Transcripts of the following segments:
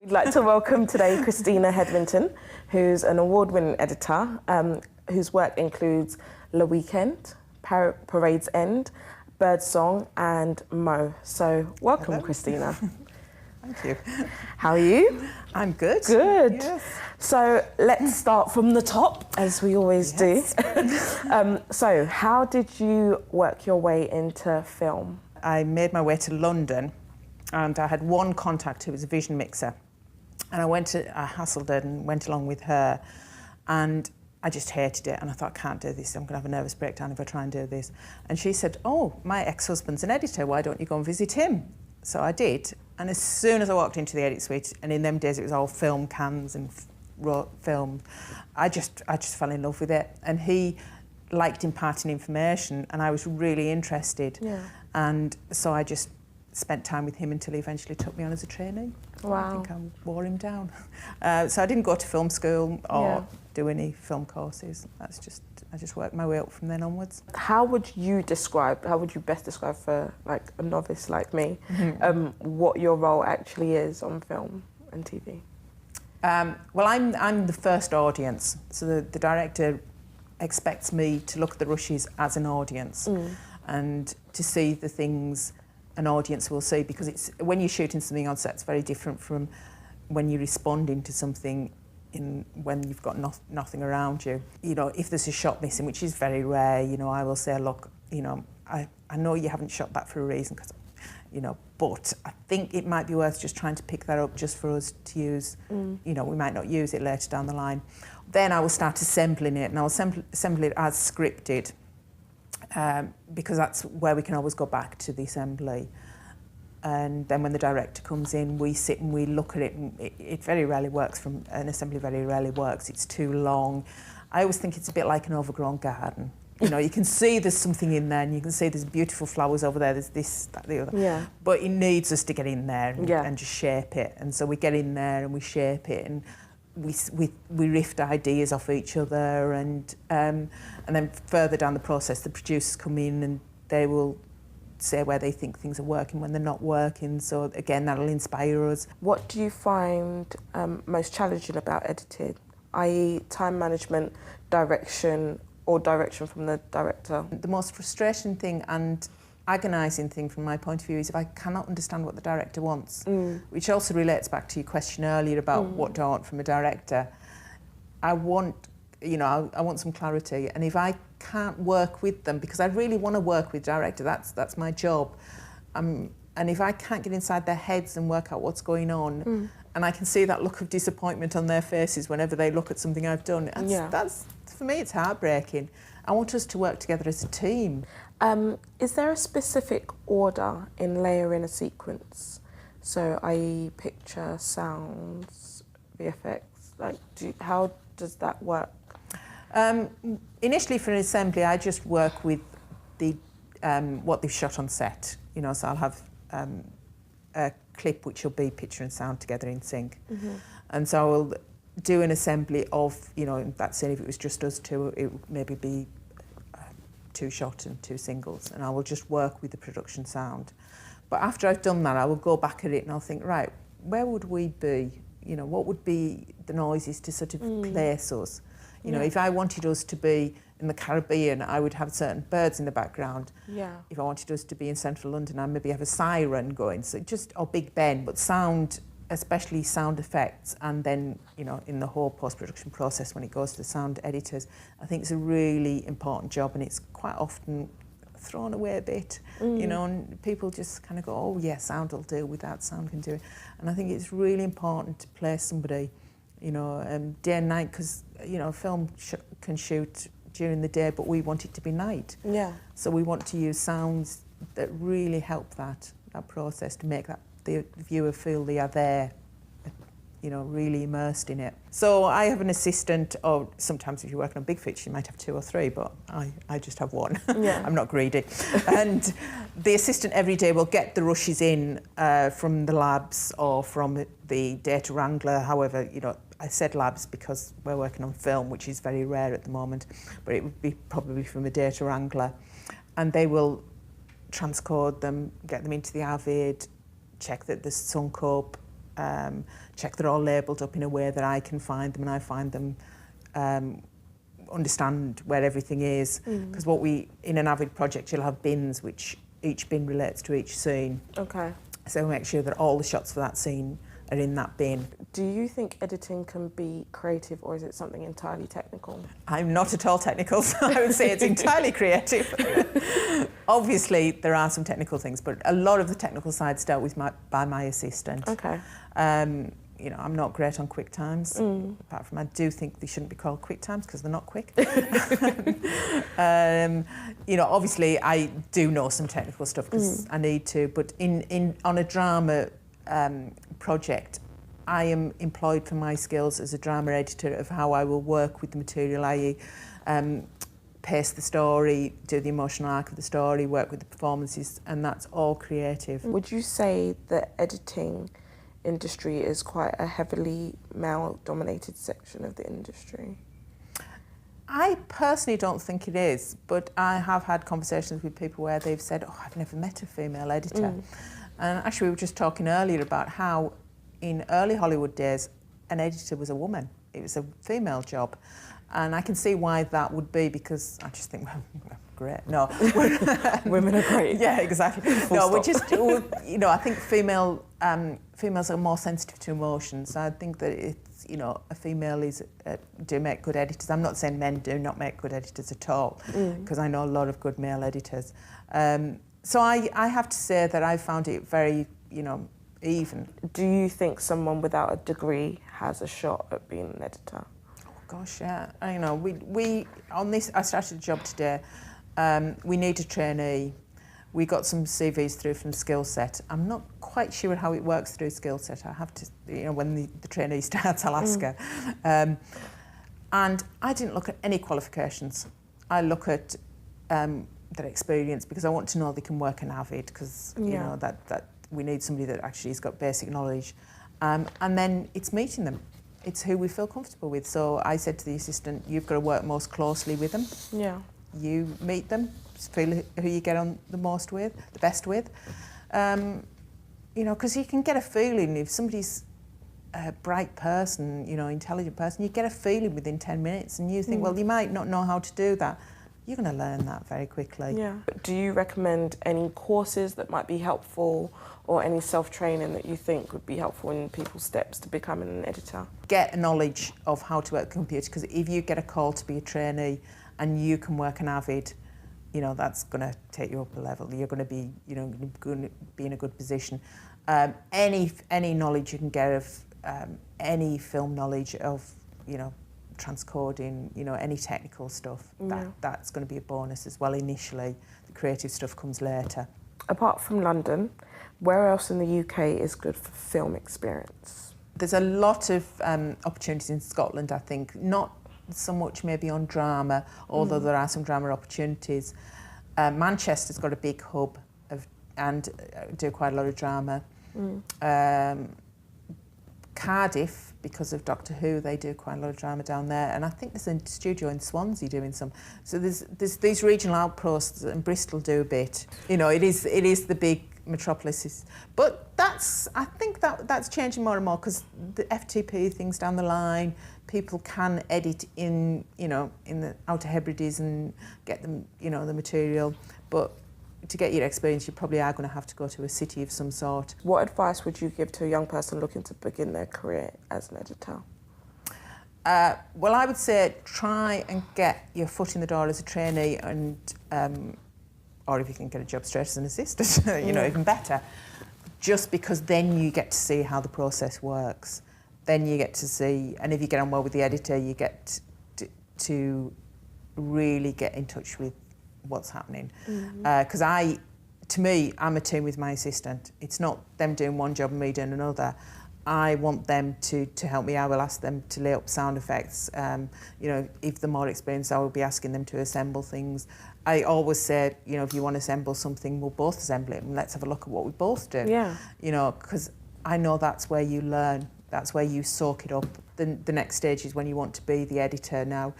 We'd like to welcome today Kristina Hetherington, who's an award-winning editor, whose work includes Le Weekend, Parade's End, Birdsong and Mo. So welcome, Hello. Kristina. Thank you. How are you? I'm good. Good. Yes. So let's start from the top, as we always do. So how did you work your way into film? I made my way to London and I had one contact who was a vision mixer. And I hassled her and went along with her. And I just hated it. And I thought, I can't do this. I'm going to have a nervous breakdown if I try and do this. And she said, oh, my ex-husband's an editor. Why don't you go and visit him? So I did. And as soon as I walked into the edit suite, and in them days it was all film cans and film, I just fell in love with it. And he liked imparting information, and I was really interested. Yeah. And so I just spent time with him until he eventually took me on as a trainee. Wow. I think I wore him down. So I didn't go to film school or do any film courses. I just worked my way up from then onwards. How would you best describe for like a novice like me, what your role actually is on film and TV? Well, I'm the first audience, so the director expects me to look at the rushes as an audience and to see the things an audience will see, because it's when you're shooting something on set, it's very different from when you're responding to something when you've got nothing around you. You know, if there's a shot missing, which is very rare, you know, I will say, look, you know, I know you haven't shot that for a reason, because, you know, but I think it might be worth just trying to pick that up just for us to use. You know, we might not use it later down the line. Then I will start assembling it, and I'll assemble it as scripted. Because that's where we can always go back to the assembly. And then when the director comes in, we sit and we look at it, and it very rarely works. An assembly very rarely works. It's too long. I always think it's a bit like an overgrown garden. You know, you can see there's something in there, and you can see there's beautiful flowers over there, there's this, that, the other. Yeah. But it needs us to get in there and just shape it. And so we get in there and we shape it, and we riff ideas off each other, and then further down the process, the producers come in and they will say where they think things are working, when they're not working. So again, that'll inspire us. What do you find most challenging about editing, i.e. time management, direction, or direction from the director? The most frustrating thing and agonising thing from my point of view is if I cannot understand what the director wants, which also relates back to your question earlier about what do I want from a director. I want, you know, I want some clarity, and if I can't work with them, because I really want to work with director, that's my job, and if I can't get inside their heads and work out what's going on, and I can see that look of disappointment on their faces whenever they look at something I've done, that's for me, it's heartbreaking. I want us to work together as a team. Is there a specific order in layering a sequence? So, i.e. picture, sounds, VFX, like, how does that work? Initially for an assembly, I just work with the what they've shot on set. You know, so I'll have a clip which will be picture and sound together in sync. And so I will do an assembly of, you know, in that scene, if it was just us two, it would maybe be 2 shots and 2 singles, and I will just work with the production sound. But after I've done that, I will go back at it and I'll think, right, where would we be? You know, what would be the noises to sort of place us? You know, if I wanted us to be in the Caribbean, I would have certain birds in the background. Yeah. If I wanted us to be in central London, I maybe have a siren going, so or Big Ben, but sound, especially sound effects, and then, you know, in the whole post-production process when it goes to the sound editors, I think it's a really important job, and it's quite often thrown away a bit, you know, and people just kind of go, oh yeah, sound will do, without sound can do it. And I think it's really important to place somebody, you know, day and night, because, you know, film can shoot during the day, but we want it to be night. Yeah. So we want to use sounds that really help that process, to make the viewer feel they are there, you know, really immersed in it. So I have an assistant, or sometimes if you're working on big features, you might have 2 or 3, but I just have 1. Yeah. I'm not greedy. And the assistant every day will get the rushes in from the labs or from the data wrangler. However, you know, I said labs because we're working on film, which is very rare at the moment, but it would be probably from a data wrangler. And they will transcode them, get them into the Avid, check that there's Suncorp check they're all labelled up in a way that I can find them and I find them, understand where everything is. Because in an Avid project, you'll have bins which each bin relates to each scene. Okay. So make sure that all the shots for that scene are in that bin. Do you think editing can be creative, or is it something entirely technical? I'm not at all technical, so I would say it's entirely creative. Obviously, there are some technical things, but a lot of the technical side's dealt with by my assistant. Okay. You know, I'm not great on quick times. Apart from, I do think they shouldn't be called quick times because they're not quick. You know, obviously, I do know some technical stuff because I need to. But on a drama project, I am employed for my skills as a drama editor of how I will work with the material, i.e. pace the story, do the emotional arc of the story, work with the performances, and that's all creative. Would you say the editing industry is quite a heavily male-dominated section of the industry? I personally don't think it is, but I have had conversations with people where they've said, oh, I've never met a female editor. And actually we were just talking earlier about how in early Hollywood days, an editor was a woman. It was a female job. And I can see why that would be, because I just think, well, great. No. Women are great. Yeah, exactly. We're just, you know, I think females are more sensitive to emotions. I think that it's, you know, a female do make good editors. I'm not saying men do not make good editors at all, because I know a lot of good male editors. So I have to say that I found it very, you know, even. Do you think someone without a degree has a shot at being an editor? Gosh, yeah. You know, we on this, I started a job today. We need a trainee. We got some CVs through from Skillset. I'm not quite sure how it works through Skillset. I have to, you know, when the trainee starts, I'll ask her. And I didn't look at any qualifications. I look at their experience, because I want to know they can work in Avid, because you know that we need somebody that actually has got basic knowledge. And then it's meeting them. It's who we feel comfortable with. So I said to the assistant, you've got to work most closely with them. Yeah. You meet them, feel who you get on the best with. You know, because you can get a feeling if somebody's a bright person, you know, intelligent person, you get a feeling within 10 minutes and you think, well, you might not know how to do that. You're going to learn that very quickly. Yeah. Do you recommend any courses that might be helpful, or any self-training that you think would be helpful in people's steps to becoming an editor? Get a knowledge of how to work a computer, because if you get a call to be a trainee and you can work an Avid, you know, that's going to take you up a level. You're going to be, you know, going to be in a good position. Any knowledge you can get of any film knowledge of, you know, transcoding, you know, any technical stuff, that's going to be a bonus as well initially. The creative stuff comes later. Apart from London, where else in the UK is good for film experience? There's a lot of opportunities in Scotland, I think. Not so much maybe on drama, although there are some drama opportunities. Manchester's got a big hub and do quite a lot of drama. Cardiff, because of Doctor Who, they do quite a lot of drama down there, and I think there's a studio in Swansea doing some. So there's these regional outposts, and Bristol do a bit. You know, it is the big metropolises, but I think that's changing more and more, because the FTP things down the line, people can edit in, you know, in the Outer Hebrides and get them, you know, the material, but to get your experience, you probably are going to have to go to a city of some sort. What advice would you give to a young person looking to begin their career as an editor? Well, I would say try and get your foot in the door as a trainee, and or if you can get a job straight as an assistant, you know, even better. Just because then you get to see how the process works. Then you get to see, and if you get on well with the editor, you get to really get in touch with what's happening. Because to me, I'm a team with my assistant. It's not them doing one job and me doing another. I want them to help me. I will ask them to lay up sound effects. You know, if they're more experienced, I will be asking them to assemble things. I always say, you know, if you want to assemble something, we'll both assemble it and let's have a look at what we both do. Yeah. You know, because I know that's where you learn. That's where you soak it up. The next stage is when you want to be the editor. Now,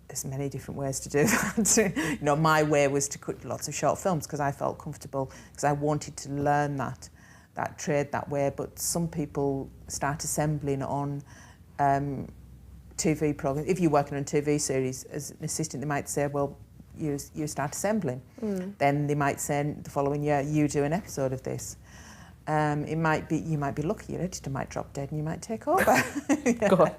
there's many different ways to do that. You know, my way was to cut lots of short films because I felt comfortable, because I wanted to learn that. that trade that way, but some people start assembling on TV programs. If you're working on a TV series as an assistant, they might say, well, you start assembling. Then they might say the following year, you do an episode of this. You might be lucky, your editor might drop dead and you might take over. God.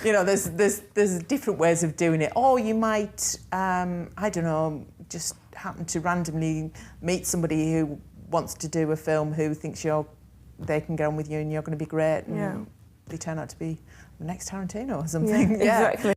There's different ways of doing it. Or you might, I don't know, just happen to randomly meet somebody who wants to do a film who thinks they can get on with you and you're going to be great. And they turn out to be the next Tarantino or something. Yeah, exactly.